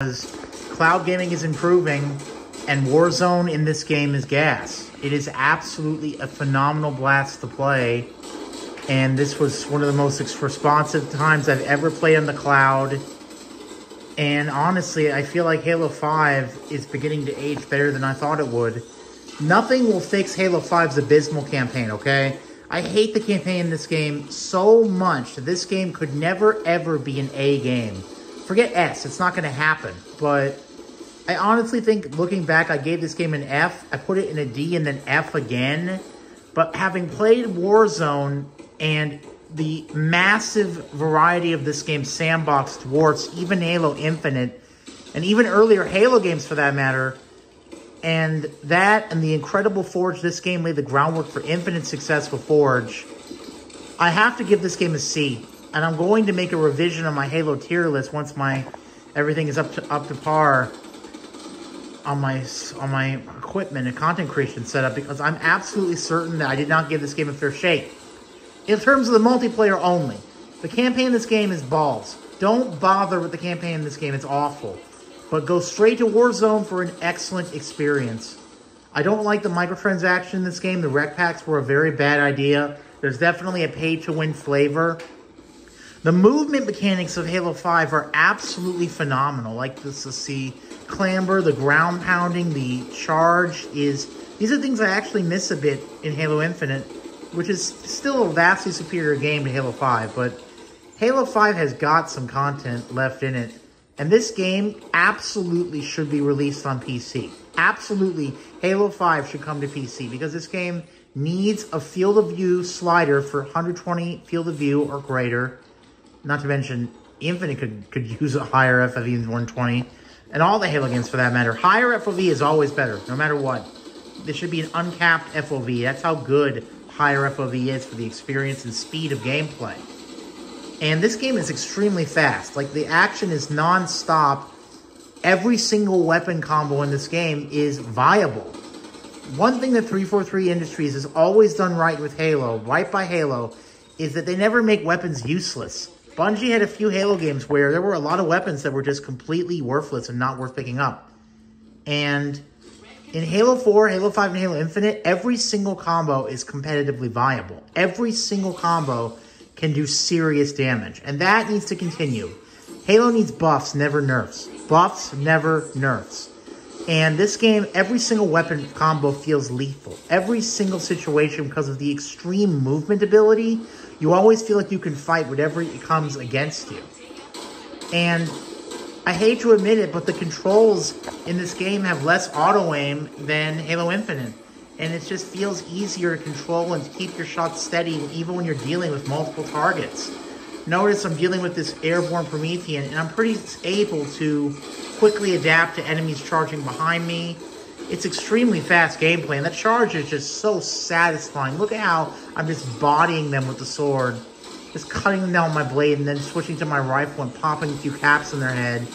Cloud gaming is improving, and Warzone in this game is gas. It is absolutely a phenomenal blast to play, and this was one of the most responsive times I've ever played on the cloud. And honestly, I feel like Halo 5 is beginning to age better than I thought it would. Nothing will fix Halo 5's abysmal campaign, okay? I hate the campaign in this game so much that this game could never, ever be an A game. Forget S, it's not going to happen. But I honestly think, looking back, I gave this game an F. I put it in a D and then F again. But having played Warzone and the massive variety of this game's sandbox dwarfs even Halo Infinite, and even earlier Halo games for that matter, and that and the incredible Forge this game laid the groundwork for infinite success with Forge, I have to give this game a C. And I'm going to make a revision on my Halo tier list once everything is up to par on my equipment and content creation setup, because I'm absolutely certain that I did not give this game a fair shake. In terms of the multiplayer only, the campaign in this game is balls. Don't bother with the campaign in this game, it's awful. But go straight to Warzone for an excellent experience. I don't like the microtransaction in this game. The rec packs were a very bad idea. There's definitely a pay-to-win flavor. The movement mechanics of Halo 5 are absolutely phenomenal. Like the clamber, the ground pounding, the charge these are things I actually miss a bit in Halo Infinite, which is still a vastly superior game to Halo 5, but Halo 5 has got some content left in it. And this game absolutely should be released on PC. Absolutely, Halo 5 should come to PC, because this game needs a field of view slider for 120 field of view or greater. Not to mention, Infinite could use a higher FOV than 120. And all the Halo games for that matter. Higher FOV is always better, no matter what. There should be an uncapped FOV. That's how good higher FOV is for the experience and speed of gameplay. And this game is extremely fast. Like, the action is non-stop. Every single weapon combo in this game is viable. One thing that 343 Industries has always done right with Halo, right by Halo, is that they never make weapons useless. Bungie had a few Halo games where there were a lot of weapons that were just completely worthless and not worth picking up. And in Halo 4, Halo 5, and Halo Infinite, every single combo is competitively viable. Every single combo can do serious damage, and that needs to continue. Halo needs buffs, never nerfs. Buffs, never nerfs. And this game, every single weapon combo feels lethal. Every single situation, because of the extreme movement ability, you always feel like you can fight whatever it comes against you. And I hate to admit it, but the controls in this game have less auto-aim than Halo Infinite. And it just feels easier to control and to keep your shots steady even when you're dealing with multiple targets. Notice I'm dealing with this airborne Promethean, and I'm pretty able to quickly adapt to enemies charging behind me. It's extremely fast gameplay, and the charge is just so satisfying. Look at how I'm just bodying them with the sword. Just cutting them down with my blade and then switching to my rifle and popping a few caps in their head.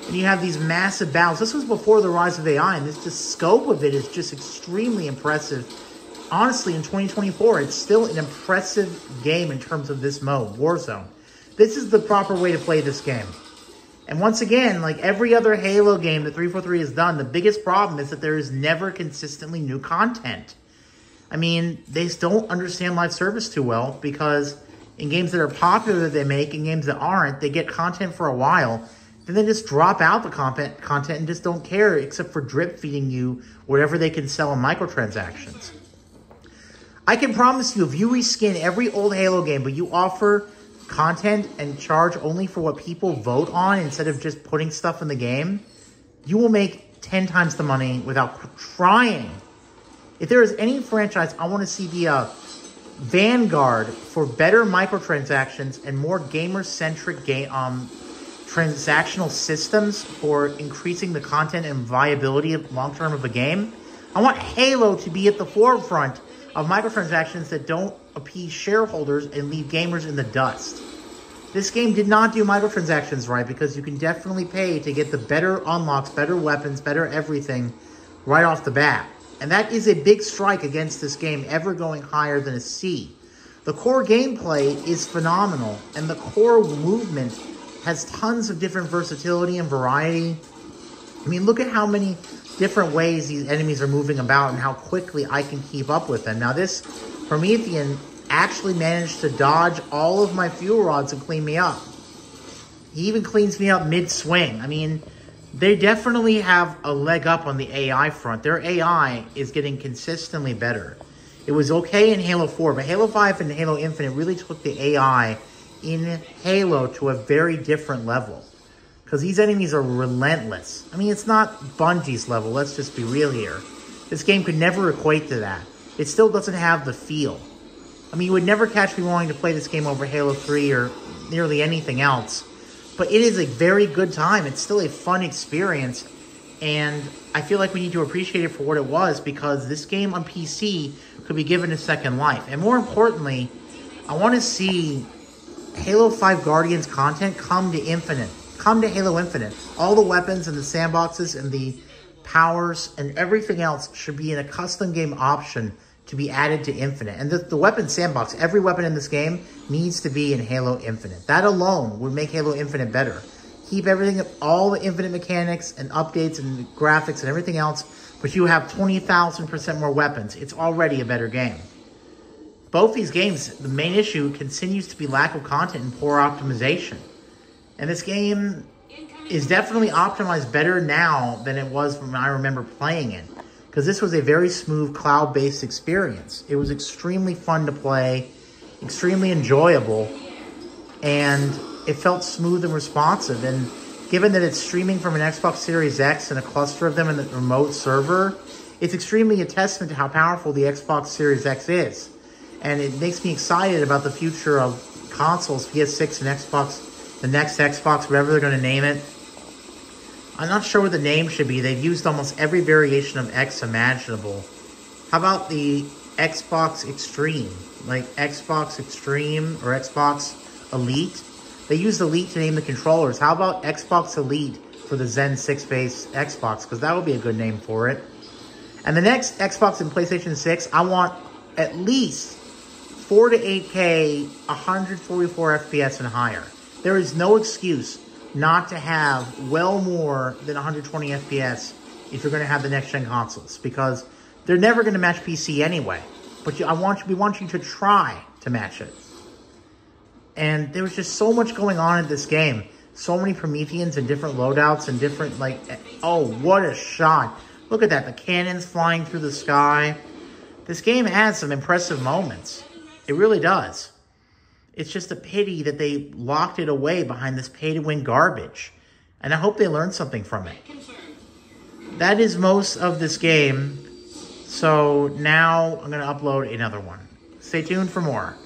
And you have these massive battles. This was before the rise of AI, and the scope of it is just extremely impressive. Honestly, in 2024, it's still an impressive game in terms of this mode, Warzone. This is the proper way to play this game. And once again, like every other Halo game that 343 has done, the biggest problem is that there is never consistently new content. I mean, they just don't understand live service too well, because in games that are popular that they make and games that aren't, they get content for a while, then they just drop out the content and just don't care, except for drip feeding you whatever they can sell in microtransactions. I can promise you, if you reskin every old Halo game, but you offer content and charge only for what people vote on instead of just putting stuff in the game, you will make 10 times the money without trying. If there is any franchise I want to see be a vanguard for better microtransactions and more gamer-centric transactional systems for increasing the content and viability of long-term of a game, I want Halo to be at the forefront of microtransactions that don't appease shareholders and leave gamers in the dust. This game did not do microtransactions right, because you can definitely pay to get the better unlocks, better weapons, better everything right off the bat. And that is a big strike against this game ever going higher than a C. The core gameplay is phenomenal, and the core movement has tons of different versatility and variety. I mean, look at how many different ways these enemies are moving about and how quickly I can keep up with them. Now, this Promethean actually managed to dodge all of my fuel rods and clean me up. He even cleans me up mid-swing. I mean, they definitely have a leg up on the AI front. Their AI is getting consistently better. It was okay in Halo 4, but Halo 5 and Halo Infinite really took the AI in Halo to a very different level. Because these enemies are relentless. I mean, it's not Bungie's level, let's just be real here. This game could never equate to that. It still doesn't have the feel. I mean, you would never catch me wanting to play this game over Halo 3 or nearly anything else. But it is a very good time. It's still a fun experience. And I feel like we need to appreciate it for what it was, because this game on PC could be given a second life. And more importantly, I want to see Halo 5 Guardians content come to Infinite. Come to Halo Infinite. All the weapons and the sandboxes and the powers and everything else should be in a custom game option to be added to Infinite. And the weapon sandbox, every weapon in this game needs to be in Halo Infinite. That alone would make Halo Infinite better. Keep everything, all the Infinite mechanics and updates and graphics and everything else, but you have 20,000% more weapons. It's already a better game. Both these games, the main issue continues to be lack of content and poor optimization. And this game is definitely optimized better now than it was when I remember playing it. Because this was a very smooth cloud-based experience. It was extremely fun to play, extremely enjoyable, and it felt smooth and responsive. And given that it's streaming from an Xbox Series X and a cluster of them in the remote server, it's extremely a testament to how powerful the Xbox Series X is. And it makes me excited about the future of consoles, PS6 and Xbox, the next Xbox, whatever they're going to name it. I'm not sure what the name should be. They've used almost every variation of X imaginable. How about the Xbox Extreme? Like Xbox Extreme or Xbox Elite? They used Elite to name the controllers. How about Xbox Elite for the Zen 6-based Xbox? Because that would be a good name for it. And the next Xbox and PlayStation 6, I want at least 4 to 8K, 144 FPS and higher. There is no excuse not to have well more than 120 FPS if you're going to have the next-gen consoles, because they're never going to match PC anyway. But we want you to try to match it. And there was just so much going on in this game. So many Prometheans and different loadouts and different, like, oh, what a shot. Look at that, the cannons flying through the sky. This game has some impressive moments. It really does. It's just a pity that they locked it away behind this pay-to-win garbage. And I hope they learned something from it. That is most of this game. So now I'm going to upload another one. Stay tuned for more.